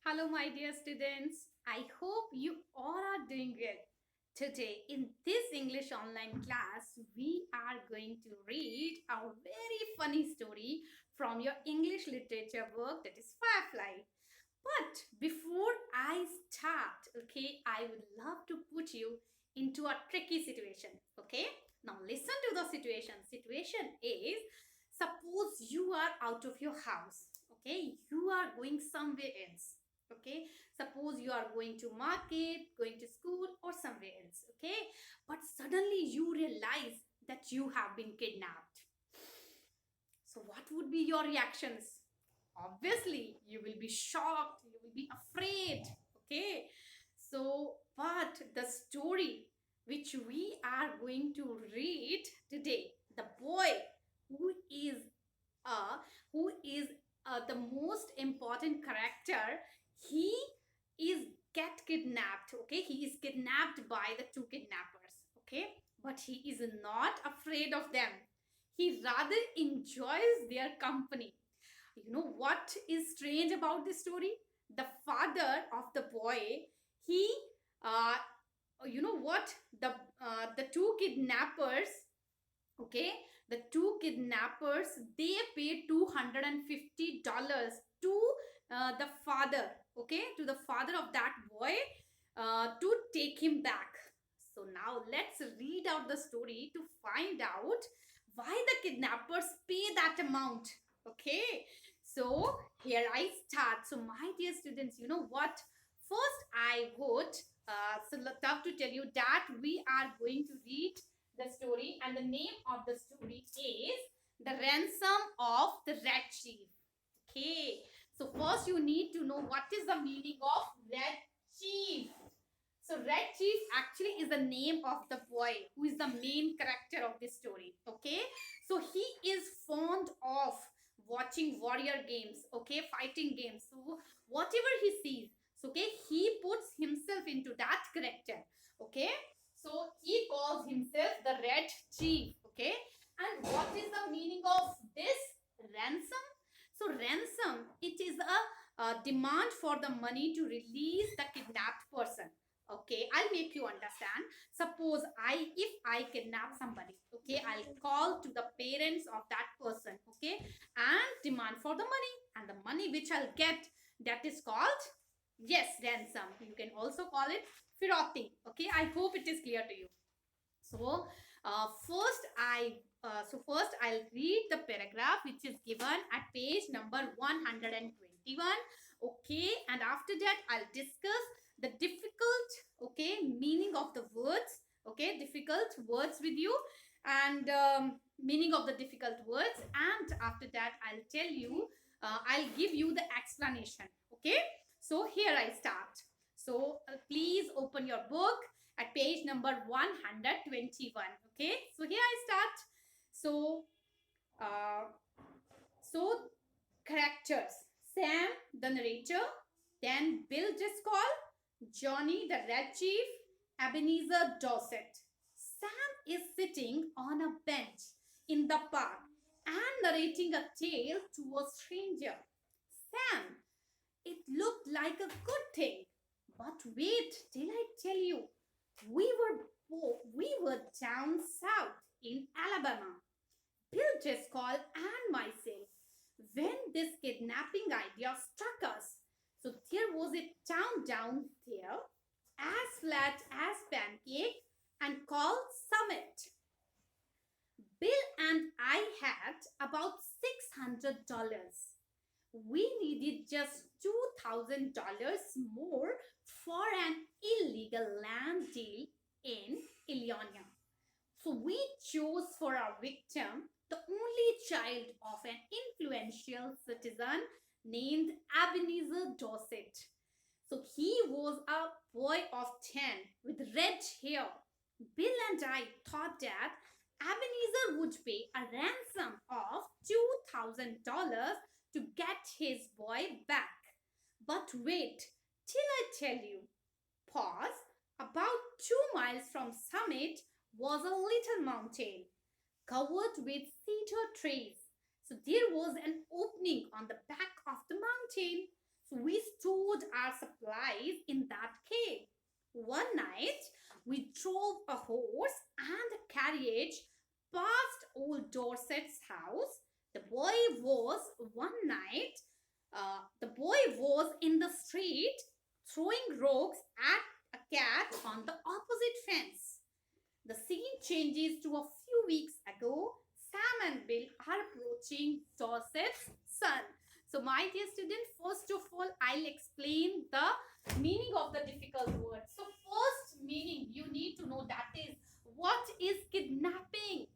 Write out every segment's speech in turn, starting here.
Hello, my dear students. I hope you all are doing good. Today, in this English online class, we are going to read a very funny story from your English literature book, that is Firefly. But before I start, okay, I would love to put you into a tricky situation. Okay, now listen to the situation. Situation is, suppose you are out of your house. Okay, you are going somewhere else. Okay, suppose you are going to market, going to school, or somewhere else. Okay, but suddenly you realize that you have been kidnapped. So what would be your reactions? Obviously, you will be shocked, you will be afraid. Okay, so but the story which we are going to read today, the boy who is uh, who is the most important character, he is get kidnapped. Okay, he is kidnapped by the two kidnappers. Okay, but he is not afraid of them. He rather enjoys their company. You know what is strange about this story? The father of the boy, he uh, you know what, the two kidnappers, okay, the two kidnappers, they paid $250 to the father, okay, to the father of that boy, to take him back. So now let's read out the story to find out why the kidnappers pay that amount. Okay, so here I start. So my dear students, you know what, first I would love to tell you that we are going to read the story, and the name of the story is The Ransom of the Red Chief. Okay, so first you need to know what is the meaning of Red Chief. So Red Chief actually is the name of the boy who is the main character of this story. Okay, so he is fond of watching warrior games, okay, fighting games. So whatever he sees, so okay, he puts himself into that character. Okay, so he calls himself the Red Chief. Okay, and what is the meaning of this ransom? So ransom, it is a demand for the money to release the kidnapped person. Okay, I'll make you understand. Suppose if I kidnap somebody, okay, I'll call to the parents of that person, okay, and demand for the money, and the money which I'll get, that is called, yes, ransom. You can also call it firoti. Okay, I hope it is clear to you. So first I'll read the paragraph which is given at page number 121. Okay, and after that I'll discuss the difficult, okay, meaning of the words, okay, difficult words with you, and meaning of the difficult words, and after that I'll tell you, I'll give you the explanation. Okay, so here I start. So please open your book at page number 121. Okay, so here I start. So uh, so characters: Sam the narrator, then Bill Driscoll, Johnny the Red Chief, Ebenezer Dorset. Sam is sitting on a bench in the park and narrating a tale to a stranger. Sam, it looked like a good thing, but wait till I tell you. We were down south in Alabama, Bill Driscoll and myself, when this kidnapping idea struck us. So there was a town down there, as flat as pancake, and called Summit. Bill and I had about $600. We needed just $2,000 more for an illegal land deal in Illinois. So we chose for our victim the only child of an influential citizen named Ebenezer Dorset. So he was a boy of 10 with red hair. Bill and I thought that Ebenezer would pay a ransom of $2,000 to get his boy back. But wait till I tell you. Pause. About 2 miles from Summit was a little mountain covered with cedar trees. So there was an opening on the back of the mountain. So we stored our supplies in that cave. One night, we drove a horse and a carriage past old Dorset's house. The boy was one night, the boy was in the street throwing rocks at a cat on the opposite fence. The scene changes to a few weeks ago. Sam and Bill are approaching Joseph's son. So, my dear student, first of all, I'll explain the meaning of the difficult word. So, first meaning you need to know, that is, what is kidnapping?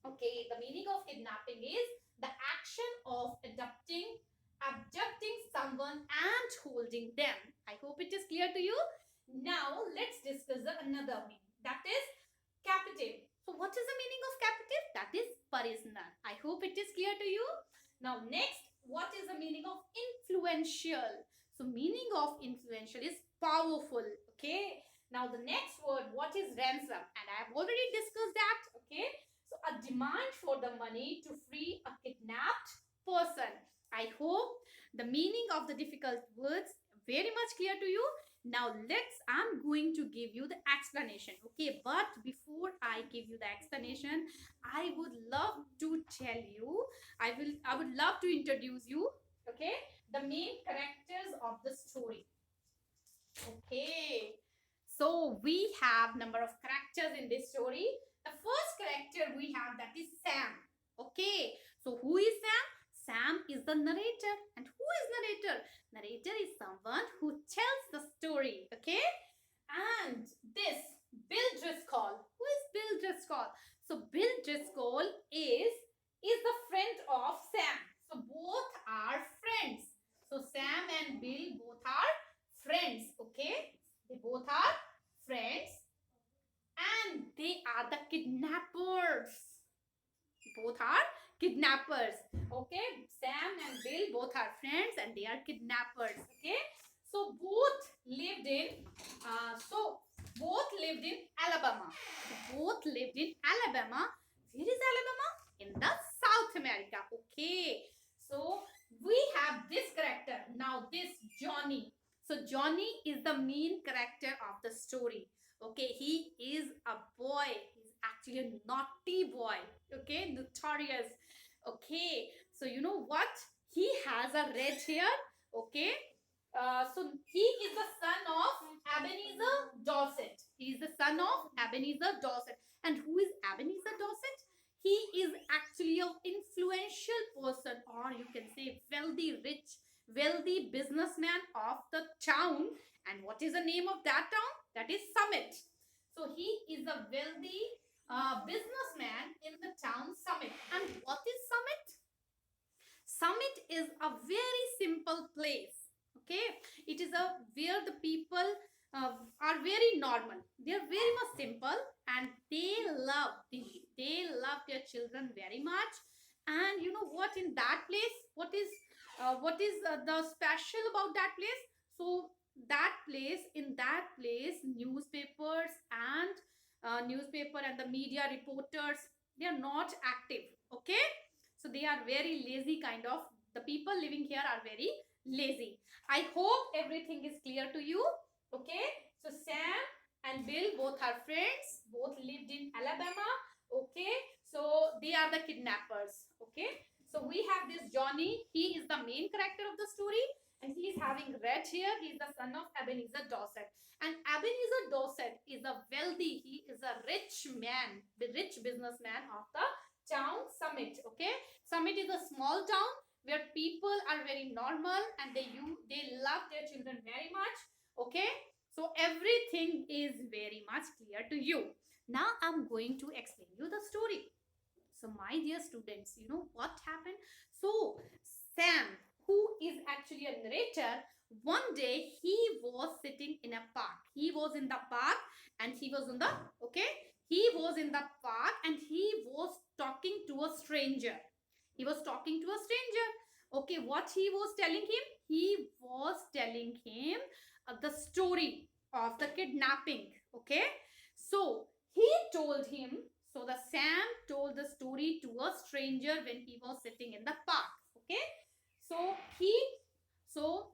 Okay, the meaning of kidnapping is the action of abducting someone and holding them. I hope it is clear to you. Now, let's discuss another meaning. That is captive. So, what is the meaning of captive? That is prisoner. I hope it is clear to you. Now, next, what is the meaning of influential? So, meaning of influential is powerful. Okay. Now, the next word, what is ransom? And I have already discussed that. Okay. So, a demand for the money to free a kidnapped person. I hope the meaning of the difficult words very much clear to you. Now I'm going to give you the explanation. Okay, but before I give you the explanation, I would love to tell you, I would love to introduce you, okay, the main characters of the story. Okay, so we have number of characters in this story. The first character we have, that is Sam. Okay, so who is Sam? Sam is the narrator. And who is narrator? Narrator is someone who tells the story. Okay, and this Bill Driscoll. Who is Bill Driscoll? So Bill Driscoll is the friend of Sam. So both are friends. So Sam and Bill both are friends. Okay, they both are friends, and they are the kidnappers. Both are kidnappers. Okay, Sam and Bill both are friends, and they are kidnappers. Okay, so both lived in Alabama. Both lived in Alabama. Where is Alabama? In the South America. Okay, so we have this character. Now this Johnny. So Johnny is the main character of the story. Okay, he is a boy. He's actually a naughty boy. Okay, notorious. Okay, so you know what? He has a red hair. Okay, so he is the son of Ebenezer Dorset. He is the son of Ebenezer Dorset. And who is Ebenezer Dorset? He is actually an influential person, or you can say wealthy, rich, wealthy businessman of the town. And what is the name of that town? That is Summit. So he is a wealthy businessman in the town Summit. And what is Summit? Summit is a very simple place. Okay, it is a where the people are very normal. They are very much simple, and they love their children very much. And you know what? In that place, what is the special about that place? So in that place, newspaper and the media reporters, they are not active. Okay, so they are very lazy kind of. The people living here are very lazy. I hope everything is clear to you. Okay, so Sam and Bill both are friends, both lived in Alabama. Okay, so they are the kidnappers. Okay, so we have this Johnny. He is the main character of the story, and he is having red hair. He is the son of Ebenezer Dorset. And Ebenezer Dorset is a wealthy, he is a rich man, the rich businessman of the town Summit. Okay, Summit is a small town where people are very normal, and they love their children very much. Okay, so everything is very much clear to you. Now I'm going to explain you the story. So my dear students, you know what happened? So Sam, who is actually a narrator, one day he was sitting in a park. He was in the park, and he was in the okay he was in the park, and he was talking to a stranger. He was talking to a stranger. Okay, what he was telling him? He was telling him the story of the kidnapping. Okay, so he told him. So the Sam told the story to a stranger when he was sitting in the park. Okay, so he so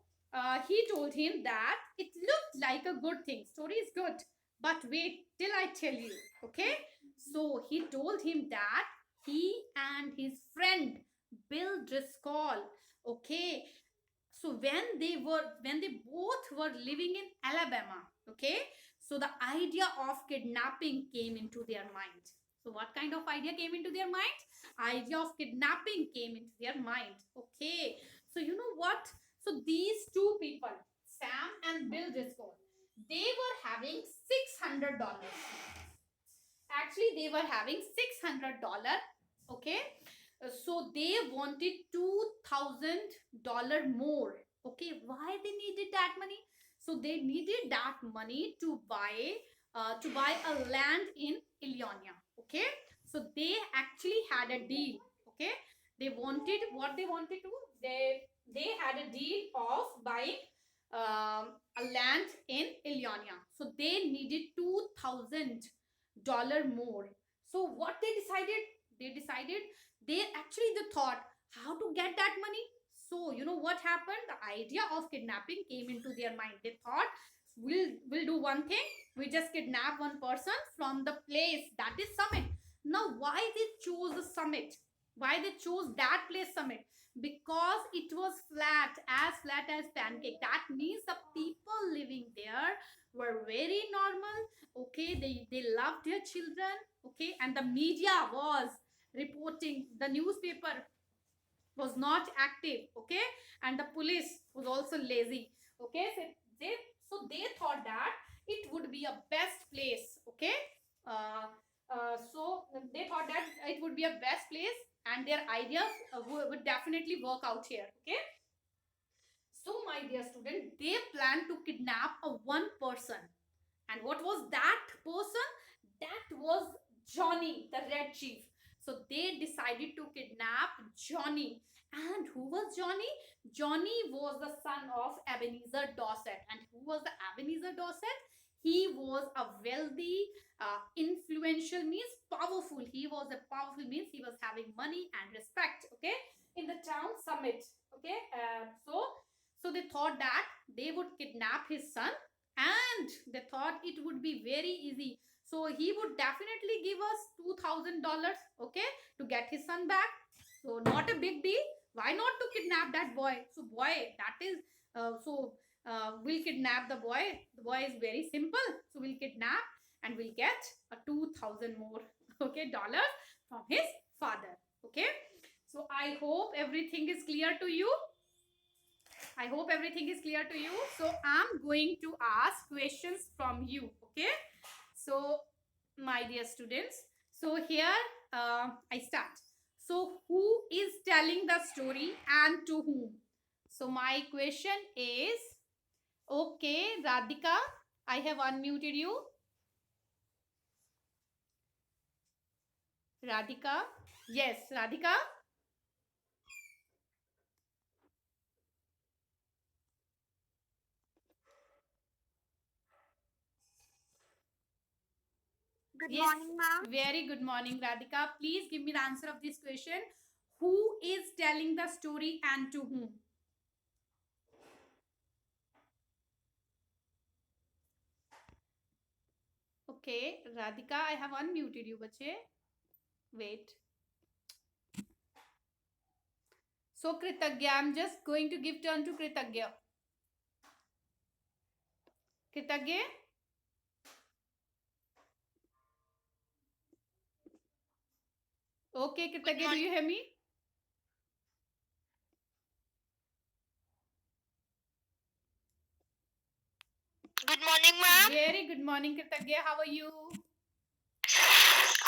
he told him that it looked like a good thing. Story is good, but wait till I tell you. Okay, so he told him that he and his friend Bill Driscoll. Okay, so when they both were living in Alabama. Okay, so the idea of kidnapping came into their mind. So what kind of idea came into their mind? Idea of kidnapping came into their mind. Okay, so you know what? So these two people, Sam and Bill Driscoll, they were having $600. Actually, they were having $600. Okay, so they wanted $2,000 more. Okay, why they needed that money? So they needed that money to buy a land in Illinois. Okay, so they actually had a deal. Okay, they wanted what they wanted to. They had a deal of buying a land in Illinois. So they needed $2,000 more. So what they decided? They actually they thought how to get that money. So you know what happened? The idea of kidnapping came into their mind. They thought we'll do one thing. We just kidnap one person from the place that is Summit. Now why they chose the Summit? Why they chose that place Summit? Because it was flat as pancake. That means the people living there were very normal. Okay, they loved their children. Okay, and the media was reporting, the newspaper was not active. Okay, and the police was also lazy. Okay, they they thought that it would be a best place. Okay, uh, so they thought that it would be a best place, and their ideas would definitely work out here. Okay, so my dear student, they plan to kidnap a one person. And what was that person? That was Johnny, the Red Chief. So they decided to kidnap Johnny. And who was Johnny? Johnny was the son of Ebenezer Dorset. And who was the Ebenezer Dorset? He was a wealthy, influential, means powerful. He was a powerful, means he was having money and respect. Okay, in the town Summit. Okay, so they thought that they would kidnap his son, and they thought it would be very easy. So he would definitely give us $2,000. Okay, to get his son back. So not a big deal. Why not to kidnap that boy? So boy, that is we'll kidnap the boy. The boy is very simple. So we'll kidnap and we'll get a 2,000 more okay dollars from his father. Okay, so I hope everything is clear to you. I hope everything is clear to you. So I'm going to ask questions from you. Okay. So my dear students, so here I start. So who is telling the story and to whom? So my question is, okay, Radhika, I have unmuted you. Radhika. Yes, Radhika. Good Yes, morning, ma'am. very good morning, Radhika. Please give me the answer of this question. Who is telling the story and to whom? Okay, Radhika, I have unmuted you, bache. Wait. So, Kritagya, I'm just going to give turn to Kritagya. Kritagya? Okay, Kritagya, do you hear me? Good morning, ma'am. Very good morning, Kritagya. How are you?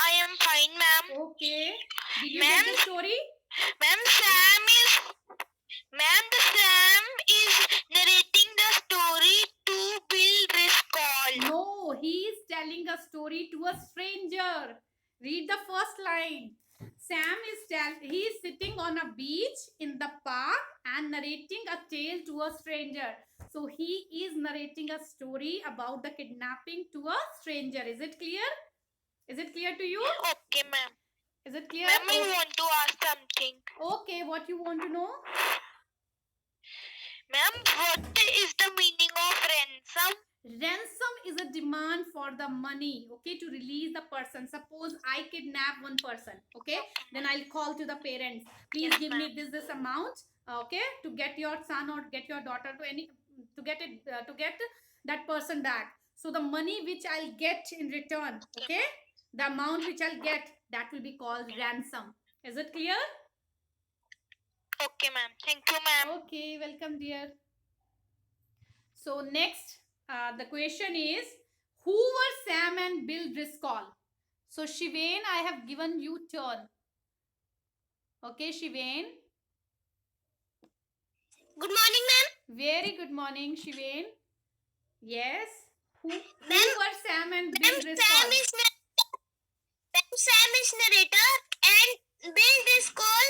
I am fine, ma'am. Okay. Did you Ma'am, get the story? ma'am, ma'am, the Sam is narrating the story to Bill Driscoll. No, he is telling a story to a stranger. Read the first line. Sam he is sitting on a beach in the park and narrating a tale to a stranger. So he is narrating a story about the kidnapping to a stranger. Is it clear? Is it clear to you? Okay, ma'am. Is it clear? Ma'am, I want to ask something. Okay, what you want to know? Ma'am, what is the meaning of ransom? Ransom is a demand for the money, okay, to release the person. Suppose I kidnap one person, okay, then I'll call to the parents, please Yes, give ma'am. me this amount, okay, to get your son or get your daughter to any, to get it, to get that person back. So the money which I'll get in return, okay, the amount which I'll get, that will be called ransom. Is it clear? Okay, ma'am. Thank you, ma'am. Okay, welcome, dear. So next, the question is, who were Sam and Bill Driscoll? So Shivain, I have given you turn. Okay, Shivain. Good morning, ma'am. Very good morning, Shivain. Yes. Who Ma'am, were Sam and Bill Ma'am, Driscoll? Sam is narrator and Bill Driscoll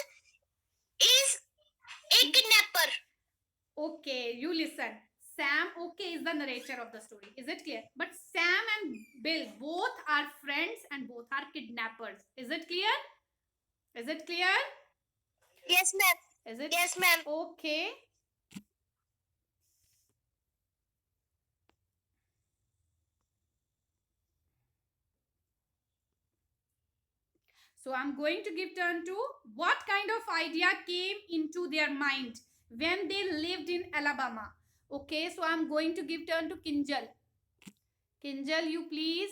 is a kidnapper. Okay, you listen. Sam, okay, is the narrator of the story. Is it clear? But Sam and Bill both are friends and both are kidnappers. Is it clear? Is it clear? Yes, ma'am. Is it? Yes, ma'am. Okay. So I'm going to give turn to what kind of idea came into their mind when they lived in Alabama. Okay, so I'm going to give turn to Kinjal. Kinjal, you please.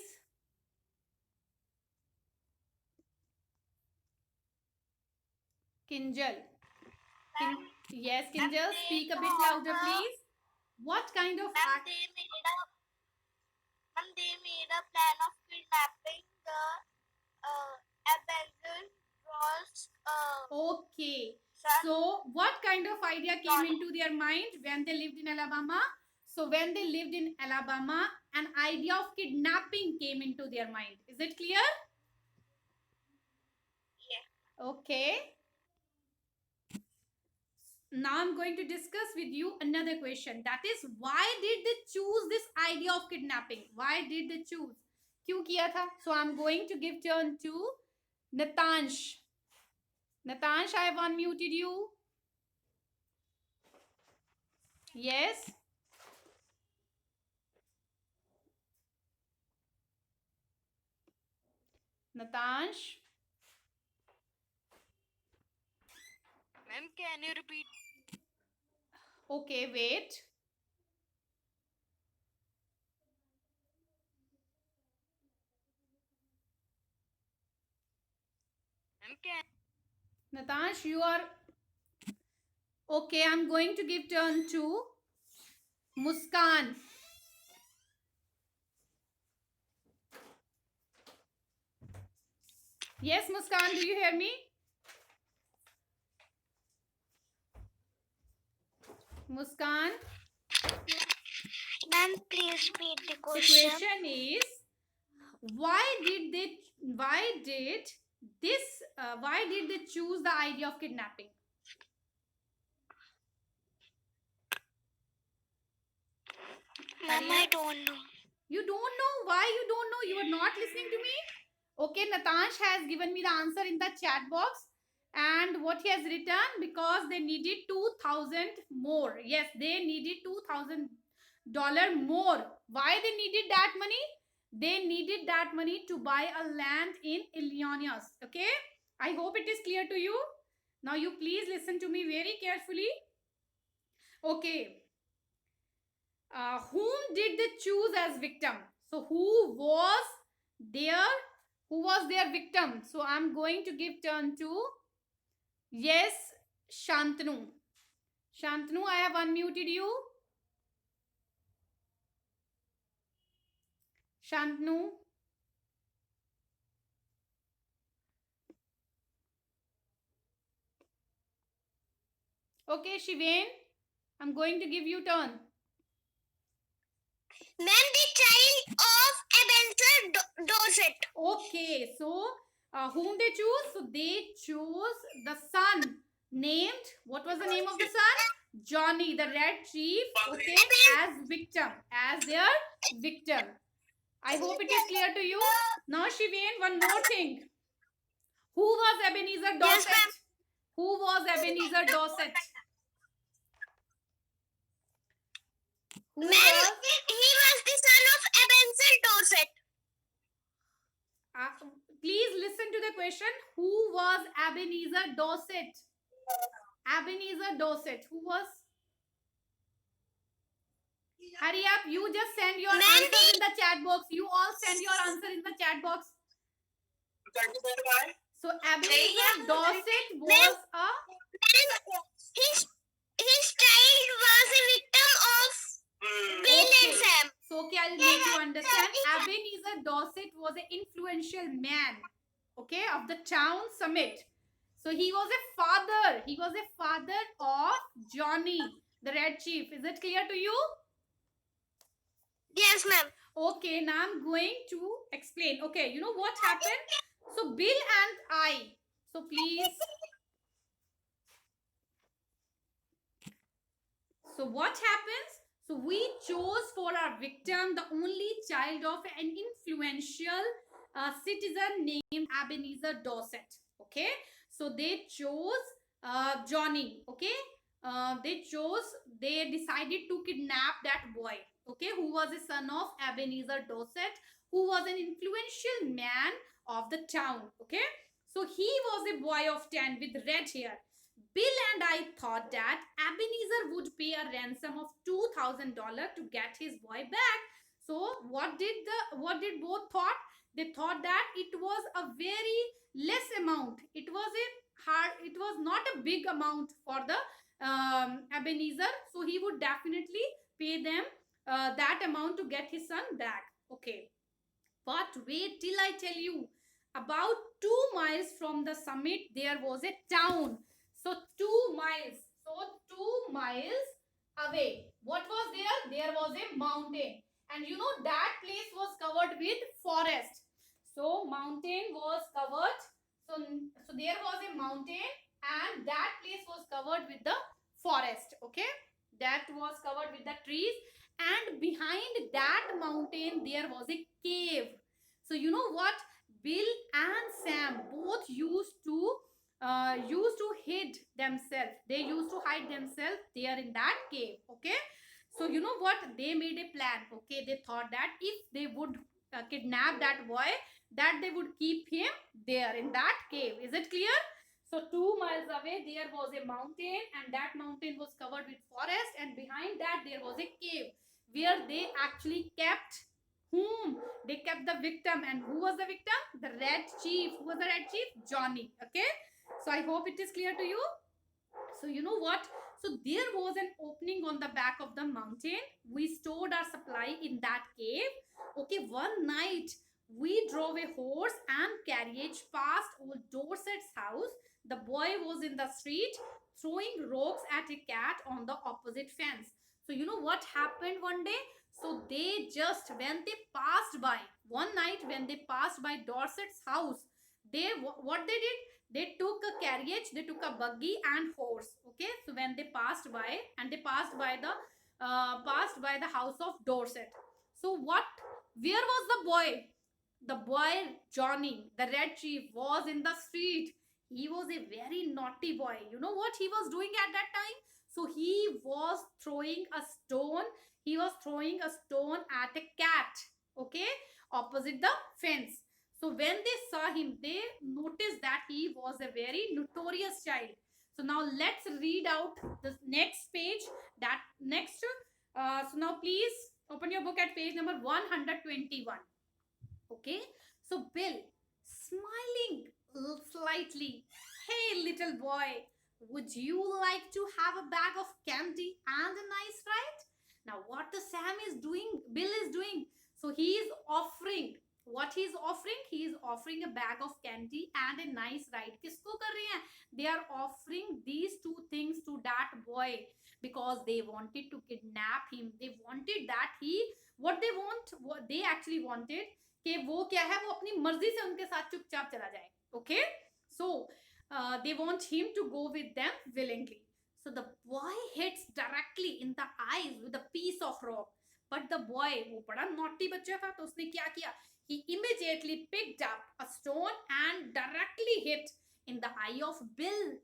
Kinjal. Yes, Kinjal, speak a bit louder, please. What kind of They made a plan of kidnapping the abandoned Ross. Okay. Son. So, what kind of idea came into their mind when they lived in Alabama? So, when they lived in Alabama, an idea of kidnapping came into their mind. Is it clear? Yeah. Okay. Now I'm going to discuss with you another question. That is, why did they choose this idea of kidnapping? Why did they choose? क्यों किया था? So I'm going to give turn to Natansh. Natansh, I have unmuted you. Yes. Natansh. Ma'am, can you repeat? Okay, wait. Ma'am, can. Natansh, you are okay. I'm going to give turn to Muskan. Yes, Muskan, do you hear me? Muskan. Ma'am, please repeat the The question. question is, why did they choose the idea of kidnapping? Ma'am, I don't know. You don't know? Why you don't know? You are not listening to me? Okay, Natansh has given me the answer in the chat box. And what he has written, because they needed 2,000 more. Yes, they needed $2,000 more. Why they needed that money? They needed that money to buy a land in Illinois. Okay, I hope it is clear to you. Now you please listen to me very carefully. Okay, whom did they choose as victim? So their who was their victim? So I'm going to give turn to, yes, Shantanu. Shantanu, I have unmuted you. Shantanu. Okay, Shivain, I'm going to give you turn. Ma'am, the child of Ebenezer Dorset. Okay, so whom they choose? So they chose the son named, what was the name of the son? Johnny, the Red Chief, okay, as victim, as their victim. I hope it is clear to you. Now, Shivain, one more thing. Who was Ebenezer Dorset? Yes, ma'am. Who was Ebenezer Dorset? Who Ma'am, was? he was the son of Ebenezer Dorset. Please listen to the question. Who was Ebenezer Dorset? Ebenezer Dorset. Who was? Hurry up. You just send your Ma'am, answers in the chat box. You all send your answer in the chat box. So Ebenezer Dorset was a. his child was a victim of Bill and Sam. So okay, I'll make you understand. Ebenezer Dorset was an influential man, okay, of the town Summit. So he was a father. He was a father of Johnny, the Red Chief. Is it clear to you? Yes, ma'am. Okay, now I'm going to explain. Okay, you know what happened? So Bill and I. So please. So what happens? So we chose for our victim the only child of an influential citizen named Ebenezer Dorset. Okay, so they chose Johnny. Okay, they decided to kidnap that boy. Okay, who was a son of Ebenezer Dorset, who was an influential man of the town. Okay, so he was a boy of 10 with red hair. Bill and I thought that Ebenezer would pay a ransom of $2,000 to get his boy back. So what did both thought? They thought that it was a very less amount. It was not a big amount for the Ebenezer. So he would definitely pay them that amount to get his son back. Okay. But wait till I tell you. About 2 miles from the summit, there was a town. So 2 miles. So 2 miles away. What was there? There was a mountain. And you know that place was covered with forest. So mountain was covered. So there was a mountain and that place was covered with the forest. Okay. That was covered with the trees. And behind that mountain, there was a cave. So you know what? Bill and Sam both used to hide themselves. They used to hide themselves there in that cave. Okay. So you know what? They made a plan. Okay. They thought that if they would kidnap that boy, that they would keep him there in that cave. Is it clear? So 2 miles away there was a mountain, and that mountain was covered with forest, and behind that there was a cave where they actually kept whom? They kept the victim. And who was the victim? The Red Chief. Who was the Red Chief? Johnny. Okay. So I hope it is clear to you. So you know what? So there was an opening on the back of the mountain. We stored our supply in that cave. Okay, one night we drove a horse and carriage past old Dorset's house. The boy was in the street throwing rocks at a cat on the opposite fence. So you know what happened one day? So they just when they passed by one night when they passed by Dorset's house, they what they did? They took a carriage, they took a buggy and horse. Okay, so when they passed by and they passed by the house of Dorset. So what? Where was the boy? The boy Johnny, the Red Chief, was in the street. He was a very naughty boy. You know what he was doing at that time? So he was throwing a stone. He was throwing a stone at a cat. Okay, opposite the fence. So when they saw him, they noticed that he was a very notorious child. So now let's read out the next page. That next. So now please open your book at page number 121. Okay. So Bill, smiling slightly. Hey, little boy, would you like to have a bag of candy and a nice ride? Now, what the Sam is doing, Bill is doing. So he is offering. What he is offering? He is offering a bag of candy and a nice ride. किसको कर रहे हैं? They are offering these two things to that boy because they wanted to kidnap him. They wanted that what they actually wanted कि वो क्या है वो अपनी मर्जी से उनके साथ चुपचाप चला जाए. Okay, so they want him to go with them willingly. So the boy hits directly in the eyes with a piece of rock. But the boy, वो बड़ा naughty बच्चा था, तो उसने क्या किया? He immediately picked up a stone and directly hit in the eye of Bill.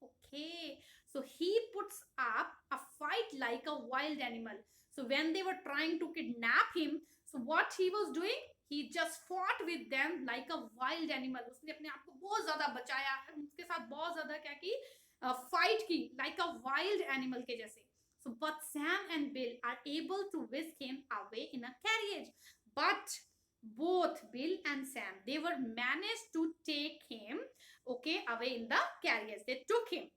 Okay, so he puts up a fight like a wild animal. So when they were trying to kidnap him, so what he was doing, he just fought with them like a wild animal. उसने अपने आप को बहुत ज्यादा बचाया, उसके साथ बहुत ज्यादा क्या की, फाइट की like a wild animal के जैसे. So but Sam and Bill are able to whisk him away in a carriage. But both Bill and Sam, they were managed to take him, okay, away in the carriage. They took him.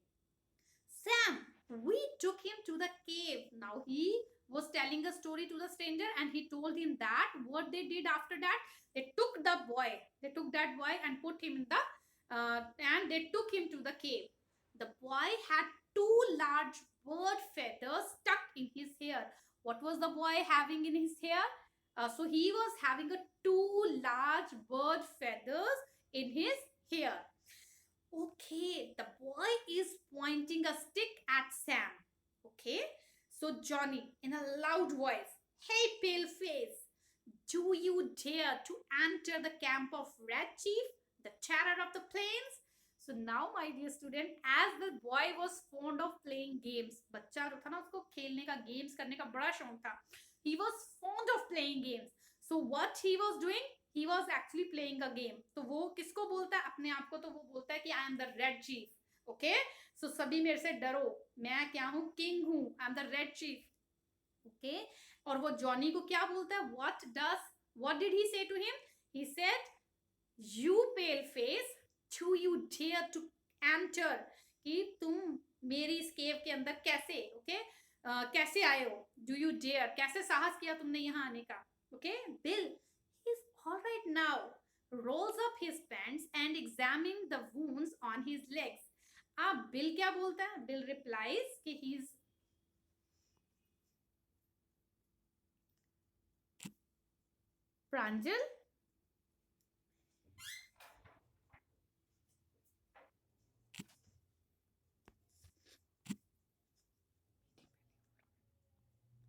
Sam, we took him to the cave. Now he was telling a story to the stranger, and he told him that what they did after that, they took the boy, they took that boy and put him in the and they took him to the cave. The boy had two large bird feathers stuck in his hair. What was the boy having in his hair? So he was having a two large bird feathers in his hair. Okay, the boy is pointing a stick at Sam. Okay, so Johnny, in a loud voice, "Hey, paleface, do you dare to enter the camp of Red Chief, the terror of the plains?" So now, my dear student, as the boy was fond of playing games, बच्चा जो था ना उसको खेलने का, games करने का बड़ा शौक था. He was fond of playing games. So what he was doing? He was actually playing a game. तो वो किसको बोलता है अपने आप को? तो वो बोलता है कि I am the Red Chief. Okay? So सभी मेरे से डरो, मैं क्या हूँ? King हूँ. I am the Red Chief. Okay? और वो जॉनी को क्या बोलता है? What did he say to him? He said, "You pale face, do you dare to enter?" कि तुम मेरी इस केव के अंदर कैसे, ओके, कैसे आए हो? Do you dare? कैसे साहस किया तुमने यहाँ आने का? Okay? Bill, he's all right now, rolls up his pants and examines the wounds on his legs. अब बिल क्या बोलता है? बिल replies कि he's Pranjal,